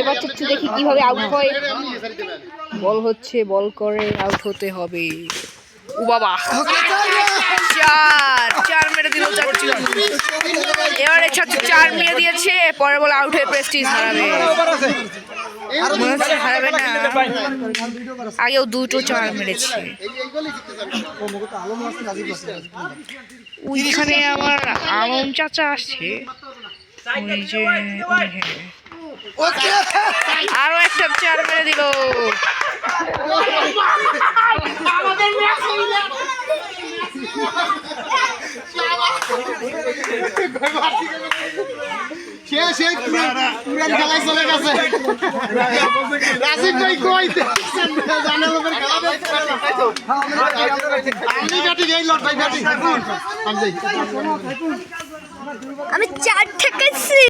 এবার একটু দেখি কিভাবে আউট হয়। বল হচ্ছে, বল করে আউট হতে হবে। ও বাবা, চার মেরে দিল। এবারে চার মেরে দিয়েছে, পরের বল আউট হয়ে প্রেস্টিজ হারাবে। মনে হচ্ছে হারাবে না, আগেও দুটো চার মেরেছে। ওইখানে আমার আলম চাচা আসছে, আরো একটা চার মেরে দিল। আমি 4 থেকে